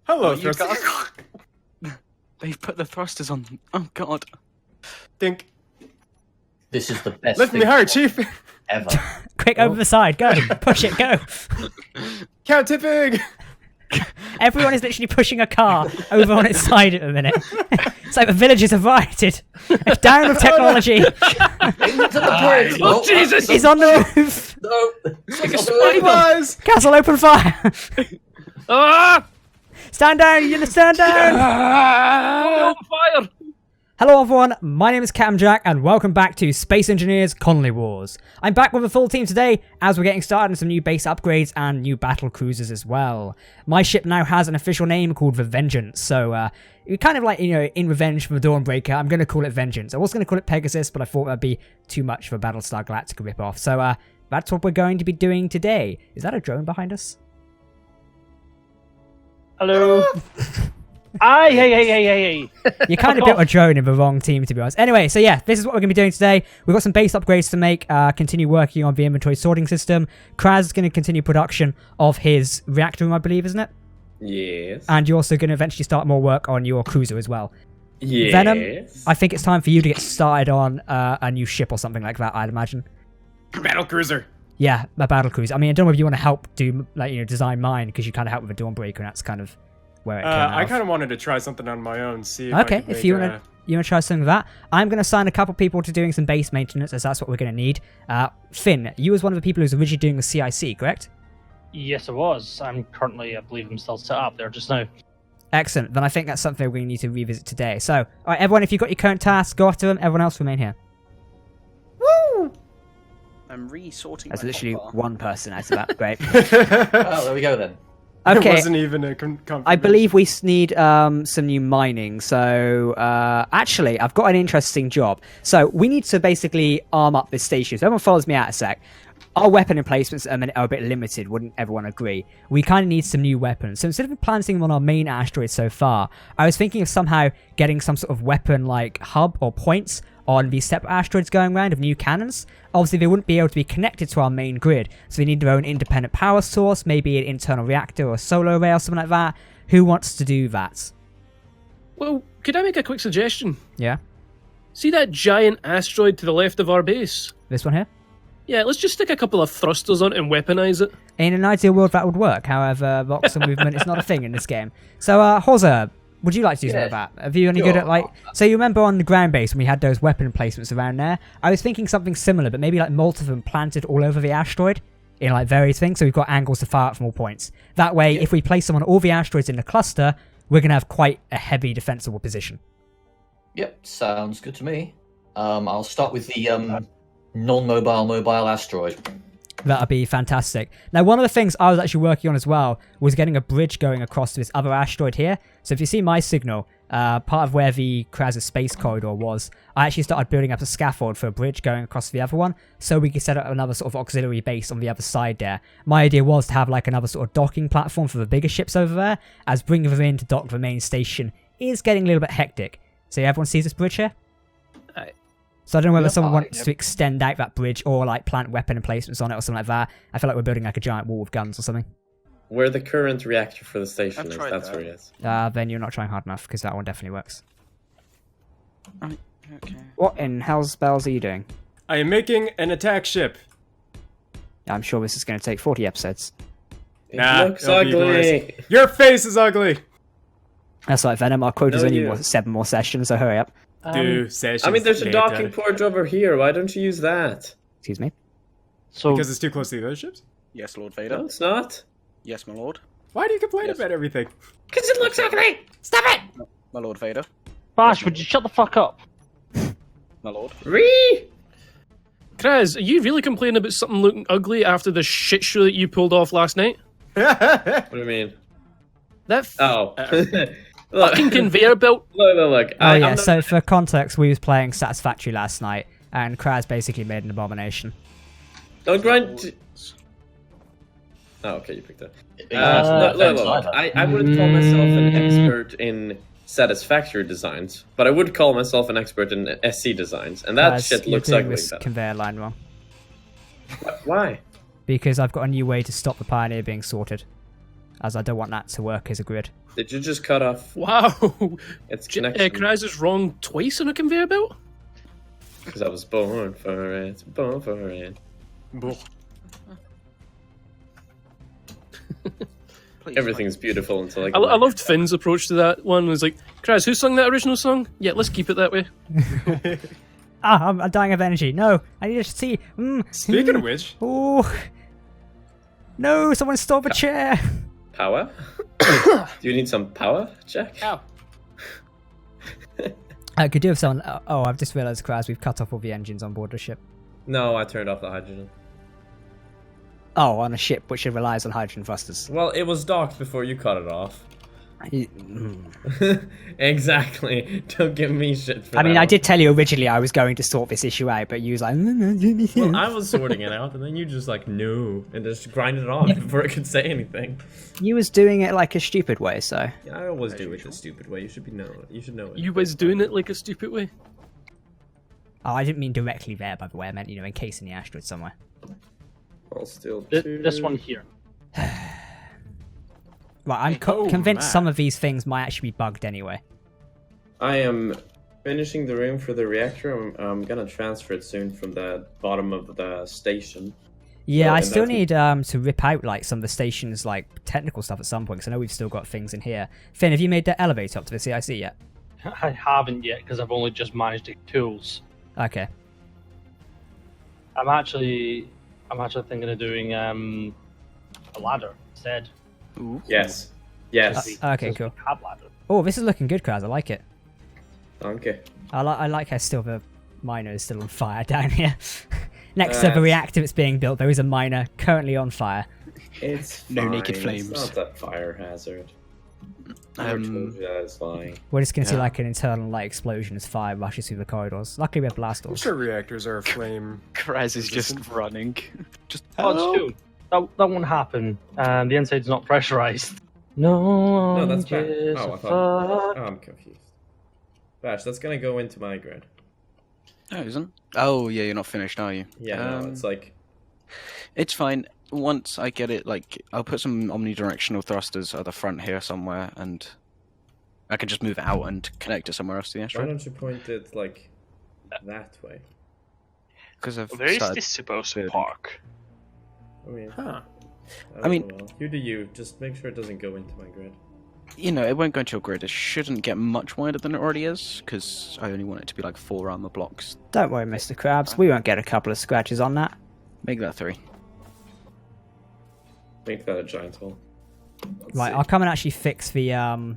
Hello, Oh, you thrusters. They've put the thrusters on them. Oh god. Dink. This is the best Lift thing me hard, Chief. ever. Quick, over the side, go. Push it, go. Count tipping. Everyone is literally pushing a car over on its side at the minute. It's like the villagers have rioted. Down with technology. Into the bridge. Oh, Jesus! He's on the roof. No. Like a It's on the spider. Guys. Castle, open fire. Ah! Stand down, you stand down. On fire! Hello everyone, my name is Captain Jack and welcome back to Space Engineers Colony Wars. I'm back with a full team today as we're getting started on some new base upgrades and new battle cruisers as well. My ship now has an official name called the Vengeance, so you're kind of like, you know, in revenge for the Dawnbreaker, I'm going to call it Vengeance. I was going to call it Pegasus, but I thought that'd be too much for Battlestar Galactica rip-off, so that's what we're going to be doing today. Is that a drone behind us? Hello. Hey. You kind of built a drone in the wrong team, to be honest. Anyway, so yeah, this is what we're going to be doing today. We've got some base upgrades to make, continue working on the inventory sorting system. Kraz is going to continue production of his reactor room, I believe, isn't it? Yes. And you're also going to eventually start more work on your cruiser as well. Yes. Venom, I think it's time for you to get started on a new ship or something like that, I'd imagine. Battle cruiser. Yeah, a battle cruiser. I mean, I don't know if you want to help do, like, you know, design mine, because you kind of help with the Dawnbreaker, and that's kind of where it came out. I kind of wanted to try something on my own. See if Okay, I could if make you want to try something with that, I'm going to assign a couple people to doing some base maintenance, as that's what we're going to need. Finn, you was one of the people who was originally doing the CIC, correct? Yes, it was. I believe I'm still set up there just now. Excellent. Then I think that's something we need to revisit today. So, all right, everyone, if you've got your current tasks, go after them. Everyone else remain here. Woo! I'm resorting That's my literally hotbar. one person out of that. Great. Oh, there we go then. It Okay. wasn't even a confirmation. I believe we need some new mining. So, actually, I've got an interesting job. So, we need to basically arm up this station. So, everyone follows me out a sec. Our weapon emplacements are a bit limited, wouldn't everyone agree? We kind of need some new weapons. So, instead of planting them on our main asteroid so far, I was thinking of somehow getting some sort of weapon-like hub or points on these separate asteroids going around of new cannons. Obviously, they wouldn't be able to be connected to our main grid, so they need their own independent power source, maybe an internal reactor or a solar array or something like that. Who wants to do that? Well, could I make a quick suggestion? Yeah? See that giant asteroid to the left of our base? This one here? Yeah, let's just stick a couple of thrusters on it and weaponize it. In an ideal world, that would work. However, voxel movement is not a thing in this game. So, Hozza, would you like to do something like that? Have you any good at, like... So you remember on the ground base when we had those weapon placements around there? I was thinking something similar, but maybe like multiple of them planted all over the asteroid in like various things, so we've got angles to fire at from all points. That way, if we place them on all the asteroids in the cluster, we're going to have quite a heavy defensible position. Yep, sounds good to me. I'll start with the non-mobile mobile asteroid. That'd be fantastic. Now, one of the things I was actually working on as well was getting a bridge going across to this other asteroid here. So if you see my signal, part of where the Kraz's space corridor was, I actually started building up a scaffold for a bridge going across to the other one, so we could set up another sort of auxiliary base on the other side there. My idea was to have like another sort of docking platform for the bigger ships over there, as bringing them in to dock the main station is getting a little bit hectic. So yeah, everyone sees this bridge here? So I don't know whether someone wants to extend out that bridge or like plant weapon emplacements on it or something like that. I feel like we're building like a giant wall with guns or something. Where the current reactor for the station is, tried that's that. where it is. Then you're not trying hard enough, because that one definitely works. Right, okay. What in hell's bells are you doing? I am making an attack ship. I'm sure this is going to take 40 episodes. It Nah, looks it'll be ugly. Your face is ugly. That's right, Venom. Our quota's No, only you. 7 more sessions, so hurry up. Do sessions I mean, there's a later. docking port over here. Why don't you use that? Excuse me. So Because it's too close to the other ships? Yes, Lord Vader. No, it's not. Yes, my lord. Why do you complain Yes. about everything? Because it looks ugly. Stop it. My Lord Vader. Bash, would you shut the fuck up? My lord. Ree! Kraz, are you really complaining about something looking ugly after the shit show that you pulled off last night? What do you mean? That Oh. fucking conveyor belt. Look. Oh yeah, I'm so for context, we was playing Satisfactory last night, and Kraz basically made an abomination. Don't grind. Oh, okay, you picked it. Look. I wouldn't call myself an expert in satisfactory designs, but I would call myself an expert in SC designs, and that Kraz, shit you're looks doing ugly. this Better. conveyor line wrong. Why? Because I've got a new way to stop the Pioneer being sorted. as I don't want that to work as a grid. Did you just cut off Wow. its connection? Kraz is wrong twice on a conveyor belt? Because I was born for it. Born for it. Please, Everything's beautiful until I loved Finn's approach to that one. It was like, Kraz, who sung that original song? Yeah, let's keep it that way. I'm dying of energy. No, I need to see. Speaking of which, Oh. No, someone stole the chair. Power? Do you need some power, Jack? Ow. I could do with someone. Oh, I've just realised, Kraz, we've cut off all the engines on board the ship. No, I turned off the hydrogen. Oh, on a ship which relies on hydrogen thrusters. Well, it was docked before you cut it off. Exactly. Don't give me shit for that. I mean, I one. did tell you originally I was going to sort this issue out, but you was like, Well, I was sorting it out, and then you just like no, and just grinded it off before it could say anything. you was doing it like a stupid way, so. Yeah, I always do it the stupid way. You should know it. You was doing it like a stupid way. Oh, I didn't mean directly there, by the way. I meant, encasing the asteroid somewhere. I'll still This one here. Right, I'm convinced some of these things might actually be bugged anyway. I am finishing the room for the reactor. I'm gonna transfer it soon from the bottom of the station. Yeah, Oh, I and still that's- need to rip out like some of the station's like technical stuff at some point, because I know we've still got things in here. Finn, have you made the elevator up to the CIC yet? I haven't yet because I've only just managed to get tools. Okay. I'm actually thinking of doing a ladder instead. Yes. Yes. Okay, Because we cool. have ladder. Oh, this is looking good, Kraz. I like it. Okay. I like how still the miner is still on fire down here. Next to the That's- reactor that's being built, there is a miner currently on fire. It's No fine. naked It's flames. not that fire hazard. I told you that it's lying. We're just going to see Yeah. like an internal like explosion as fire rushes through the corridors. Luckily we have blast I'm doors. sure reactors are flame. Kraz is just Resistant? running. Just Oh, it's true. That won't happen. The inside's not pressurized. No, No, that's bad. just Oh, I a thought. fuck. Oh, I'm confused. Bash, that's gonna go into my grid. No, it isn't. Oh, yeah, you're not finished, are you? Yeah, no, it's like. It's fine. Once I get it, like, I'll put some omnidirectional thrusters at the front here somewhere, and I can just move it out and connect it somewhere else to the Why asteroid. don't you point it like that way? Because I've Where is started this supposed to building. park? I mean, Huh. I mean- don't know. You do you. Just make sure it doesn't go into my grid. You know, it won't go into your grid. It shouldn't get much wider than it already is, because I only want it to be like 4 armor blocks. Don't worry, Mr. Krabs. We won't get a couple of scratches on that. Make that 3. Make that a giant hole. Let's Right, see. I'll come and actually fix the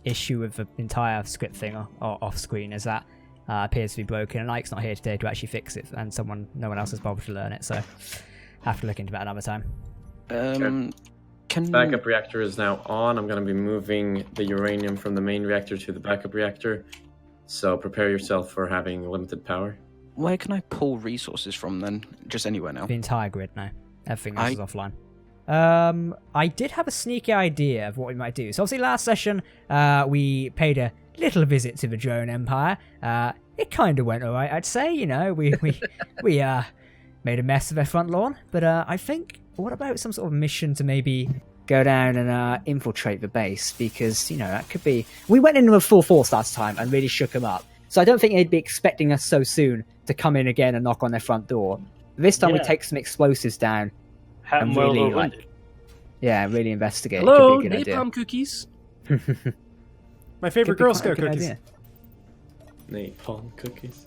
issue with the entire script thing off screen, as that appears to be broken, and Ike's not here today to actually fix it, and no one else has bothered to learn it, so have to look into that another time. Can Backup reactor is now on. I'm going to be moving the uranium from the main reactor to the backup reactor. So prepare yourself for having limited power. Where can I pull resources from then? Just anywhere now. The entire grid now. Everything else I- is offline. I did have a sneaky idea of what we might do. So obviously last session, we paid a little visit to the drone empire. It kind of went alright, I'd say. We made a mess of their front lawn. But I think, what about some sort of mission to maybe go down and infiltrate the base? Because, that could be... We went in with full force last time and really shook them up. So I don't think they'd be expecting us so soon to come in again and knock on their front door. This time we Yeah. take some explosives down. Hit 'em And while really, they're like, wounded. Yeah, really investigate. Hello, It could be a good napalm cookies. idea. My favorite Could be Girl quite a Scout good cookies. idea. Napalm cookies.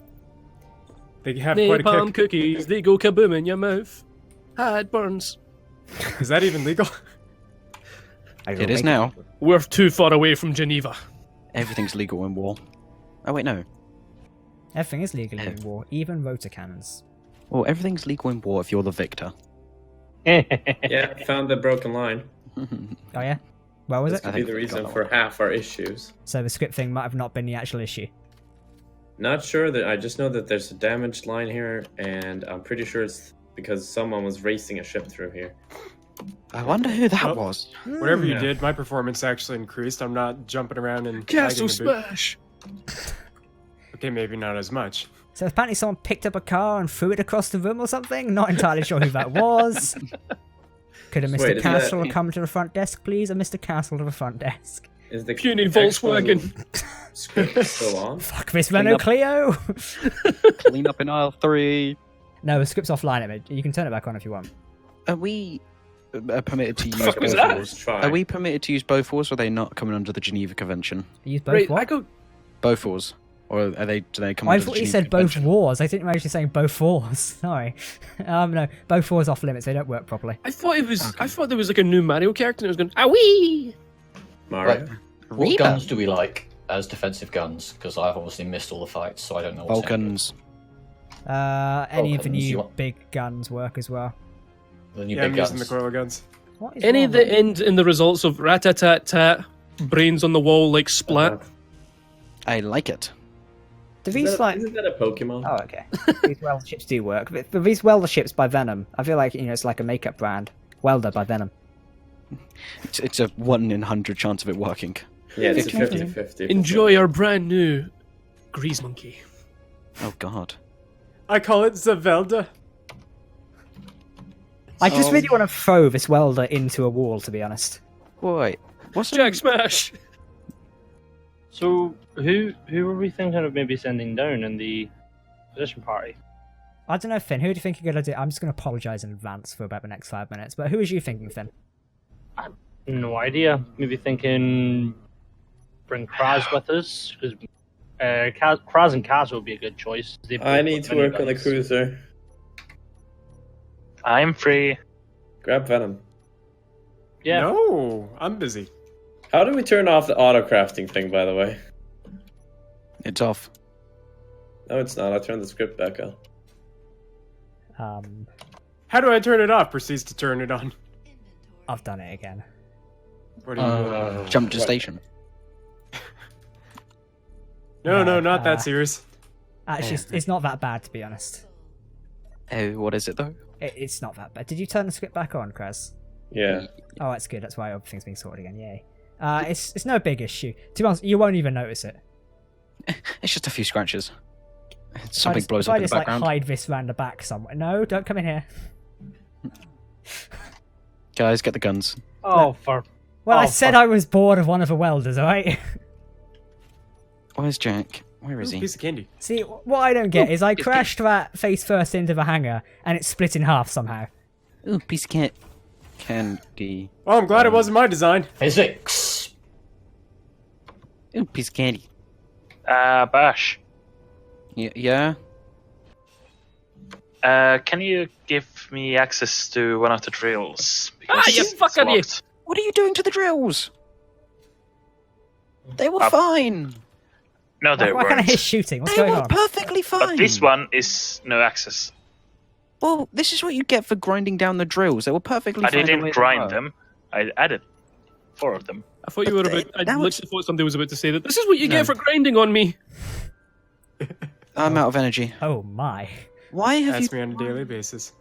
They have quite a Napalm kick. cookies, they go kaboom in your mouth. Ah, it burns. Is that even legal? It is now. We're too far away from Geneva. Everything's legal in war. Oh, wait, no. Everything is legal in war, even rotor cannons. Well, everything's legal in war if you're the victor. Yeah, found the broken line. Oh yeah? Where was This it? could I be think the we reason got for that half our issues. So the script thing might have not been the actual issue. Not sure that I just know that there's a damaged line here, and I'm pretty sure it's because someone was racing a ship through here. I wonder who that Oh. was. Whatever you Yeah. did, my performance actually increased. I'm not jumping around and Castle lagging a bit. smash. Okay, maybe not as much. So apparently someone picked up a car and threw it across the room or something? Not entirely sure who that was. Could a Mr. Wait, is Castle that- come to the front desk, please? A Mr. Castle to the front desk. Is the Puny actual Volkswagen. script still on? Fuck this Renault up. Clio! Clean up in aisle 3. No, the script's offline. You can turn it back on if you want. Are we permitted to use fuck was both that? wars? Try. Are we permitted to use both wars, or are they not coming under the Geneva Convention? You use both Right, what? I go. Both wars. Or are they, do they come I under the thought you Geneva said both Convention? wars. I didn't realize you're saying both wars. Sorry. No, both wars off limits. They don't work properly. I thought it was. I thought there was like a new Mario character and it was going. Awee! Mario? Right. What Reba. guns do we like as defensive guns? Because I've obviously missed all the fights, so I don't know what's Vulcans. Any of the Vulcans, you new want- big guns work as well. the new Yeah, I'm big using the guns. coil guns. What is Any wrong that with- end in the results of rat-a-tat-tat, brains on the wall like splat. I like it. Do these like? Isn't that a Pokemon? Oh, okay. These welder ships do work. But these welder ships by Venom, I feel like it's like a makeup brand. Welder by Venom. It's a 1 in 100 chance of it working. Yeah, it's a 50-50. 50-50. Enjoy our brand new Grease Monkey. Oh god. I call it Zavelda. I just really want to throw this welder into a wall, to be honest. Wait. What's Jack Smash! So who were we thinking of maybe sending down in the position party? I don't know, Finn. Who do you think you're gonna do? I'm just gonna apologise in advance for about the next 5 minutes. But who was you thinking, Finn? No idea. Maybe thinking bring Kraz with us because Kraz and Kaz would be a good choice. They I both need got to work on the miniguns. cruiser. I'm free. Grab Venom. Yeah. No, I'm busy. How do we turn off the auto crafting thing, by the way? It's off. No, it's not. I turned the script back on. How do I turn it off? Proceeds to turn it on. I've done it again. What do you Jump to what? station. No, not that serious. Actually, it's not that bad, to be honest. Oh, what is it though? It's not that bad. Did you turn the script back on, Kraz? Yeah. Oh, that's good. That's why everything's being sorted again. Yay. It's no big issue. To be honest, you won't even notice it. It's just a few scratches. Something If blows I up in the just like background. hide this round the back somewhere. No, don't come in here. Guys, get the guns. Oh, for Well, I Oh, said fuck. I was bored of one of the welders, alright? Where's Jack? Where is he? Piece of candy. See, what I don't get is I crashed that face first into the hangar, and it's split in half somehow. Ooh, piece of candy. Well, I'm glad it wasn't my design. Physics. Ooh, piece of candy. Bash. Yeah? Can you give me access to one of the drills? Ah, you Because fucker, it's you. locked. What are you doing to the drills? They were Up. fine. No, they Why can't I hear weren't. shooting? What's They going were on? perfectly fine. But this one is no access. Well, this is what you get for grinding down the drills. They were perfectly I fine. the way didn't they grind were. them. I added 4 of them. I thought you were But about. I that was- literally thought somebody was about to say that. This is what you No. get for grinding on me. I'm out of energy. Oh my. Why have That's you... me on a daily basis.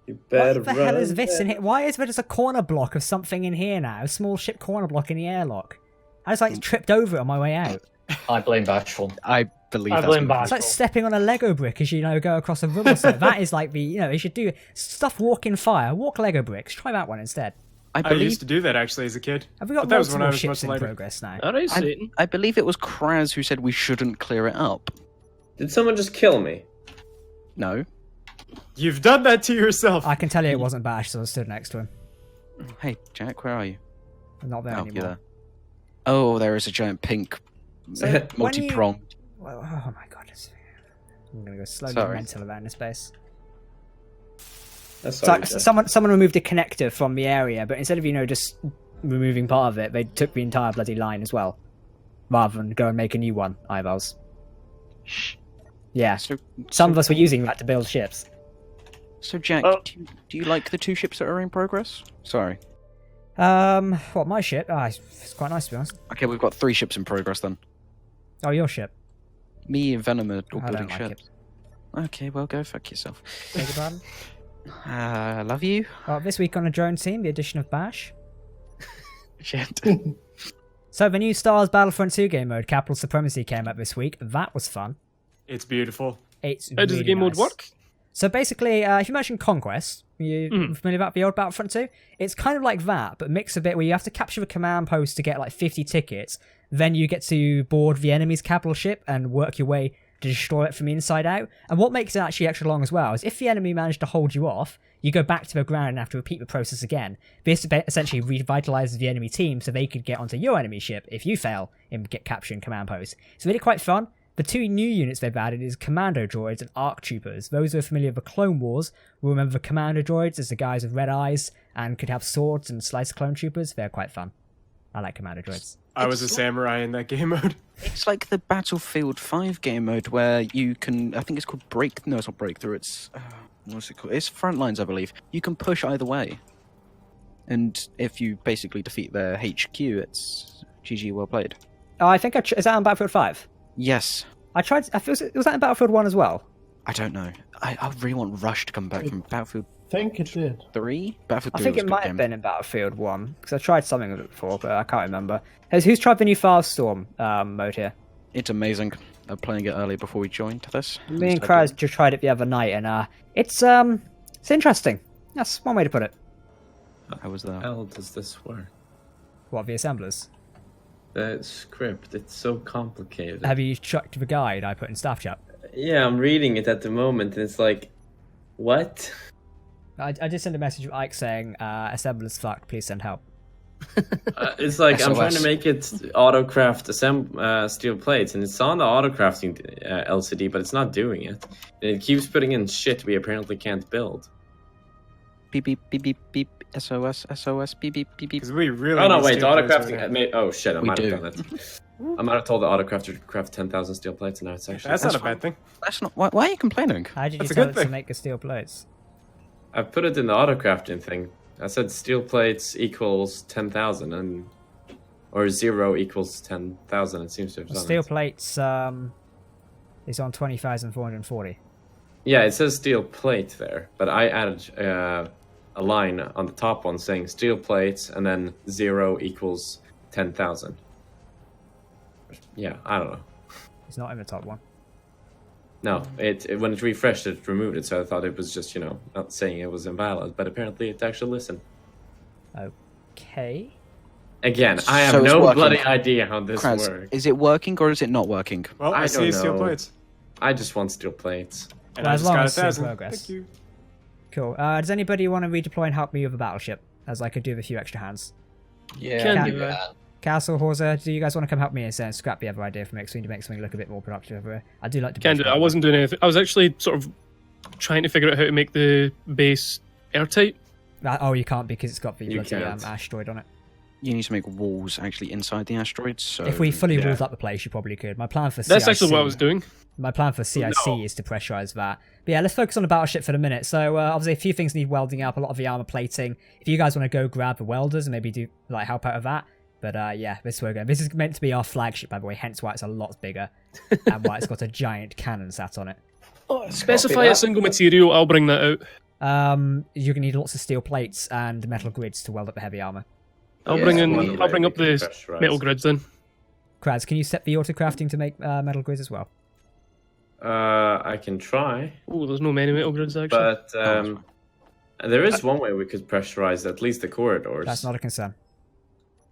You better What the hell run is this in back. here? Why is there just a corner block of something in here now? A small ship corner block in the airlock. I just like tripped over it on my way out. I blame Bashful. I believe I that's blame what- It's like Bashful. stepping on a Lego brick as you go across a rubble stone. That is like they should do stuff walk in fire. Walk Lego bricks. Try that one instead. I I believe used to do that actually as a kid. Have we got But that was when I multiple was ships much in lighter. progress now? Alright, Satan. I believe it was Kraz who said we shouldn't clear it up. Did someone just kill me? No. You've done that to yourself. I can tell you it wasn't Bash, so I stood next to him. Hey, Jack, where are you? I'm not there Oh, you're anymore. there. Oh, there is a giant pink So, when you- multi-pronged. Well, oh my god. I'm gonna go slowly Sorry. mental around this base. That's So, sorry, Jeff. someone removed a connector from the area, but instead of just removing part of it, they took the entire bloody line as well, rather than go and make a new one. Eyeballs. Yeah, So, some of us were using that to build ships. So, Jack, Oh. do you like the 2 ships that are in progress? Sorry. What, my ship? Ah, it's quite nice to be honest. Okay, we've got 3 ships in progress then. Oh, your ship. Me and Venom are all I building don't like ships. Okay, well, go fuck yourself. Beg your pardon? Love you. Well, this week on the drone team, the addition of Bash. Shit. So the new Star Wars Battlefront 2 game mode, Capital Supremacy, came out this week. That was fun. It's beautiful. It's How does the really game mode nice. work? So basically, if you mentioned Conquest, you familiar about the old Battlefront 2? It's kind of like that, but mix a bit where you have to capture a command post to get like 50 tickets. Then you get to board the enemy's capital ship and work your way to destroy it from the inside out. And what makes it actually extra long as well is if the enemy managed to hold you off, you go back to the ground and have to repeat the process again. This essentially revitalizes the enemy team so they could get onto your enemy ship if you fail in capturing command posts. It's really quite fun. The two new units they've added is Commando Droids and ARC Troopers. Those who are familiar with the Clone Wars will remember the Commando Droids as the guys with red eyes and could have swords and slice clone troopers. They're quite fun. I like Commando Droids. I was a samurai in that game mode. It's like the Battlefield 5 game mode where you can, I think it's called no, it's not Breakthrough, it's, what's it called? It's Frontlines, I believe. You can push either way. And if you basically defeat their HQ, it's GG, well played. Oh, I think is that on Battlefield 5? Yes. I tried. Was that in Battlefield 1 as well? I don't know. I really want Rush to come back from Battlefield I think it did. 3? Battlefield 3 I think was it a might good have game. been in Battlefield 1 because I tried something with it before, but I can't remember. Who's tried the new Firestorm mode here? It's amazing. I'm playing it early before we joined this. Me and Kraz just tried it the other night, and it's interesting. That's one way to put it. I was there. How does this work? What, the assemblers? The script, it's so complicated. Have you checked the guide I put in staff chat? Yeah, I'm reading it at the moment, and it's like, what? I just sent a message with Ike saying, assemblers fucked, please send help. It's like I'm SOS. trying to make it autocraft steel plates, and it's on the autocrafting LCD, but it's not doing it. And it keeps putting in shit we apparently can't build. Beep, beep, beep, beep, beep. SOS, SOS, beep, beep, beep, beep. Because we really. Oh no, need wait, steel plates autocrafting. right now. Oh shit, I We might do. have done it. I might have told the autocrafter to craft 10,000 steel plates, and now it's actually. That's not a bad thing. That's not. Why are you complaining? How did you That's a tell good it to thing. make the steel plates? I put it in the autocrafting thing. I said steel plates equals 10,000, and or 0 equals 10,000. It seems to have The done steel it. plates is on 20,440. Yeah, it says steel plate there, but I added a line on the top one saying steel plates, and then 0 equals 10,000. Yeah, I don't know. It's not in the top one. No, it when it refreshed, it removed it, so I thought it was just, not saying it was invalid, but apparently it actually listened. Okay. Again, I have So it's no working. bloody idea how this Kraz, works. is it working or is it not working? Well, I I see don't steel know. plates. I just want steel plates. And Well, I as just long got as it's in 1,000. progress. Thank you. Cool. Does anybody want to redeploy and help me with a battleship? As I could do with a few extra hands. Yeah, Can you do can. Castle, Horza, do you guys want to come help me and scrap the other idea for next week to make something look a bit more productive over here? I do like to Can do it. I wasn't doing anything. I was actually sort of trying to figure out how to make the base airtight. Oh, you can't because it's got the You bloody can't. asteroid on it. You need to make walls actually inside the asteroids. So If we fully yeah. walled up the place, you probably could. My plan for That's CIC, actually what I was doing. My plan for CIC No. is to pressurize that. But yeah, let's focus on the battleship for the minute. So obviously a few things need welding up, a lot of the armor plating. If you guys want to go grab the welders and maybe do help out with that. But yeah, this is where we're going. This is meant to be our flagship, by the way, hence why it's a lot bigger and why it's got a giant cannon sat on it. Specify a single material. I'll bring that out. You're gonna need lots of steel plates and metal grids to weld up the heavy armor. I'll Yeah, bring one in. way I'll bring we up can the pressurize. metal grids then. Kraz, can you set the auto crafting to make metal grids as well? I can try, Oh, there's no many metal grids actually. but there is one way we could pressurize at least the corridors. That's not a concern.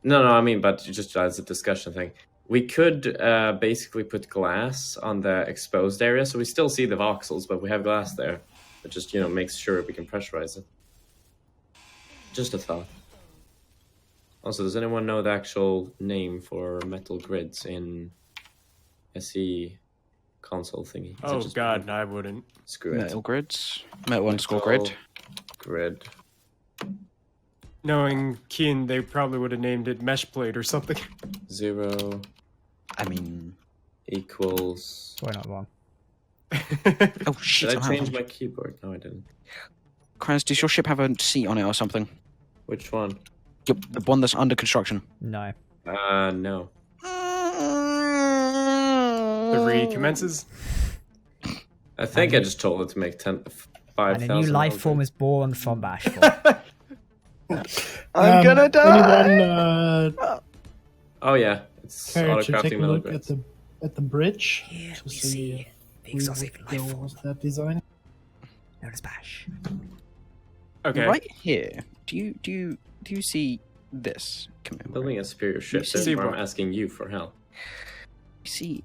No, I mean, but just as a discussion thing. We could basically put glass on the exposed area, so we still see the voxels, but we have glass there. It just, makes sure we can pressurize it. Just a thought. Also, does anyone know the actual name for metal grids in SE console thingy? Is it Oh just god, I wouldn't. Screw it. metal grids, metal underscore grid. Grid. Knowing Keen, they probably would have named it mesh plate or something. 0 I mean, equals. We're not wrong. oh shit! Did I I'm change out. my keyboard? No, I didn't. Kraz, does your ship have a seat on it or something? Which one? Yep, the one that's under construction. No. No. The recommences. I think I just told it to make 5,000. And a new life form is born from Bashful. I'm gonna die. Anyone Oh yeah, it's care to take auto-crafting a metal look grids. at the bridge Here to we see see the exotic life go form. with that design? known as Bash. Okay. Right here. Do you see this? Come here. Building a superior ship. see That's why I'm what? asking you for help. You see,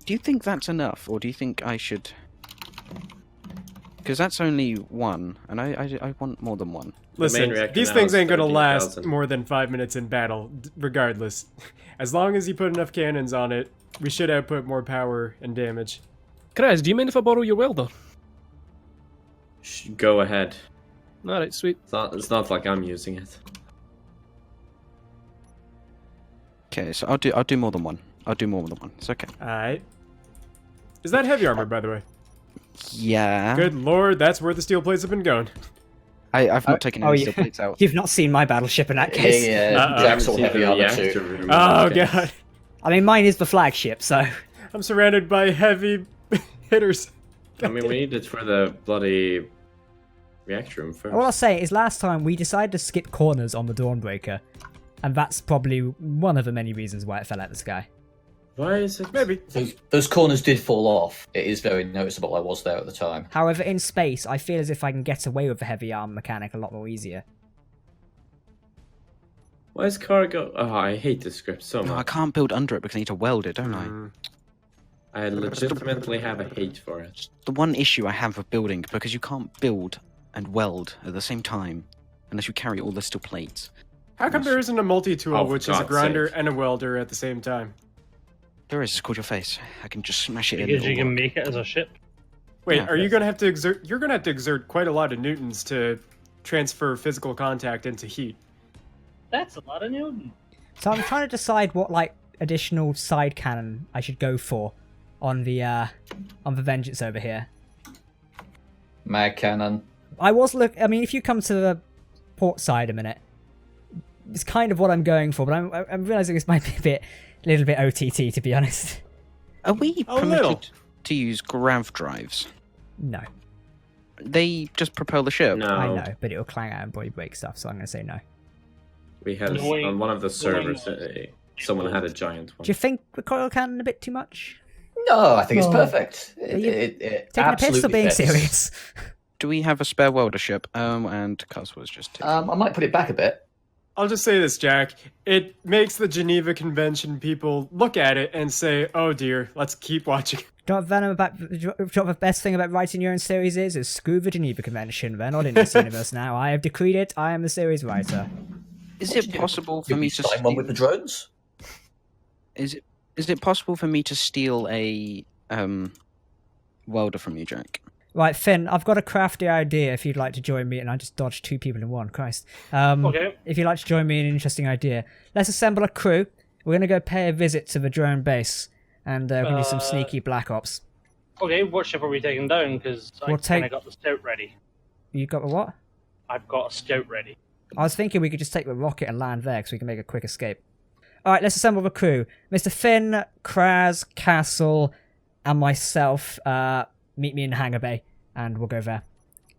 do you think that's enough, or do you think I should? Because that's only one, and I want more than one. Listen, reactor these now things is ain't gonna last 13,000. more than 5 minutes in battle, regardless. As long as you put enough cannons on it, we should output more power and damage. Kraz, do you mind if I borrow your welder? Go ahead. Alright, sweet. It's not like I'm using it. Okay, so I'll do more than one. I'll do more than one. It's okay. Alright. Is that heavy armor, by the way? Yeah. Good lord, that's where the steel plates have been going. I've not taken any steel plates out. You've not seen my battleship in that Yeah, case. yeah. Jack's all See the heavy armor reactor too. room. Oh Okay. god. I mean, mine is the flagship, so... I'm surrounded by heavy hitters. I mean, we need it for the bloody reactor room first. All I'll say is last time we decided to skip corners on the Dawnbreaker. And that's probably one of the many reasons why it fell out of the sky. Why is it? Maybe. Those corners did fall off. It is very noticeable. I was there at the time. However, in space, I feel as if I can get away with the heavy arm mechanic a lot more easier. Why is cargo? Oh, I hate this script so No, I much. can't build under it because I need to weld it, don't Mm. I legitimately have a hate for it. I? The one issue I have with building, because you can't build and weld at the same time unless you carry all the steel plates. How come there isn't a multi-tool, Oh, for which is a God's grinder sake. and a welder at the same time? There is, it's called your face. I can just smash it in. Because you it'll can work. make it as a ship. Wait, Yeah. are you gonna have to exert? You're gonna have to exert quite a lot of newtons to transfer physical contact into heat. That's a lot of Newton. So I'm trying to decide what, like, additional side cannon I should go for on the Vengeance over here. Mag cannon. I mean, if you come to the port side a minute, it's kind of what I'm going for, but I'm realizing this might be a little bit OTT, to be honest. Are we A little. permitted to use grav drives? No, They just propel the ship. No, I know, but it'll clang out and body break stuff, so I'm going to say no. we had Knowing- on one of the servers. knowing- Someone had a giant one. Do you think recoil cannon a bit too much? No, I think it's No. perfect. Are you It Taking a piss or absolutely being fits. serious? Do we have a spare welder ship? And Cuz was just taking... I might put it back a bit. I'll just say this, Jack. It makes the Geneva Convention people look at it and say, "Oh dear, let's keep watching." Drop Venom about. Drop the best thing about writing your own series is screw the Geneva Convention. They're not in this universe now. I have decreed it. I am the series writer. Is What it you do? possible for Did me we to sign one with the drones? Is it possible for me to steal a welder from you, Jack? Right, Finn, I've got a crafty idea if you'd like to join me, and I just dodged two people in one, Christ. Okay. If you'd like to join me in an interesting idea, let's assemble a crew. We're going to go pay a visit to the drone base, and we're going to do some sneaky Black Ops. Okay, what ship are we taking down? Because I We'll kind take- of got the scout ready. You got the what? I've got a scout ready. I was thinking we could just take the rocket and land there, so we can make a quick escape. Alright, let's assemble the crew. Mr. Finn, Kraz, Castle, and myself, meet me in the hangar bay, and we'll go there.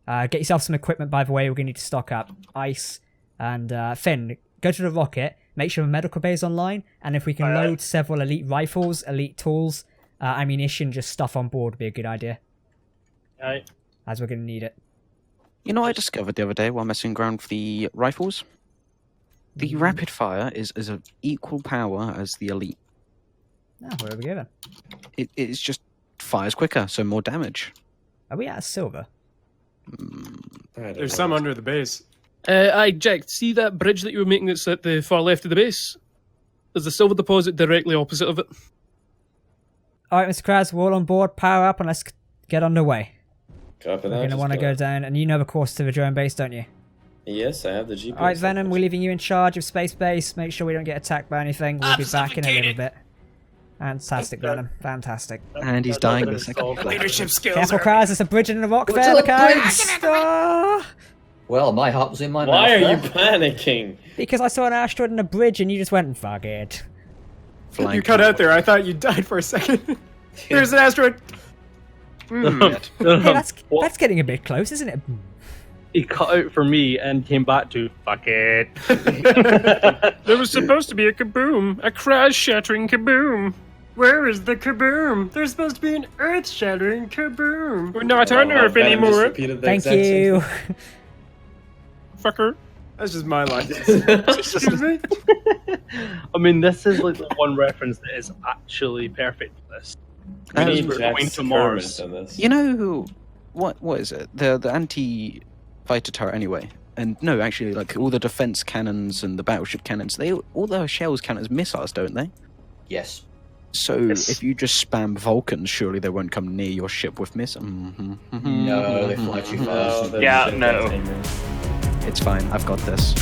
Get yourself some equipment, by the way. We're going to need to stock up ice. And Finn, go to the rocket, make sure the medical bay is online, and if we can Alright. load several elite rifles, elite tools, ammunition, just stuff on board would be a good idea, Right. as we're going to need it. You know what I discovered the other day while messing around with the rifles? The rapid fire is of equal power as the elite. Ah, where are we going? It's just fires quicker, so more damage. Are we out of silver? There's some under the base. Aye, Jack, see that bridge that you were making that's at the far left of the base? There's a silver deposit directly opposite of it. Alright, Mr. Kraz, we're all on board, power up, and let's get underway. Copy We're that. going to just want to go down, and you know the course to the drone base, don't you? Yes, I have the GPS. Alright, Venom, we're leaving you in charge of space base. Make sure we don't get attacked by anything. We'll be back in a little bit. Fantastic, Venom. Fantastic. And he's dying the second. Leadership skills. Careful, Kraz, there's a bridge in the rock Go there, to look the out! bridge! Ah! Well, my heart was in my Why mouth. are you there. panicking? Because I saw an asteroid in a bridge and you just went, fuck it. You cut out there. I thought you died for a second. There's an asteroid. Hey, that's getting a bit close, isn't it? He cut out for me and came back to fuck it. There was supposed to be a kaboom, a crash-shattering kaboom. Where is the kaboom? There's supposed to be an earth-shattering kaboom. We're not on Earth Venom just anymore. repeated the Thank exact same you. thing. Fucker. That's just my line. Excuse me? I mean, this is like the one reference that is actually perfect for this. We Um, need we're Jack's going to Kermit Mars. in this. You know what is it? The anti-fighter turret anyway. And no, actually, like all the defense cannons and the battleship cannons, all their shells count as missiles, don't they? Yes. So Yes. if you just spam Vulcans, surely they won't come near your ship with missiles. No, they fly too fast. No, Yeah, shit no. gets angry. It's fine. I've got this.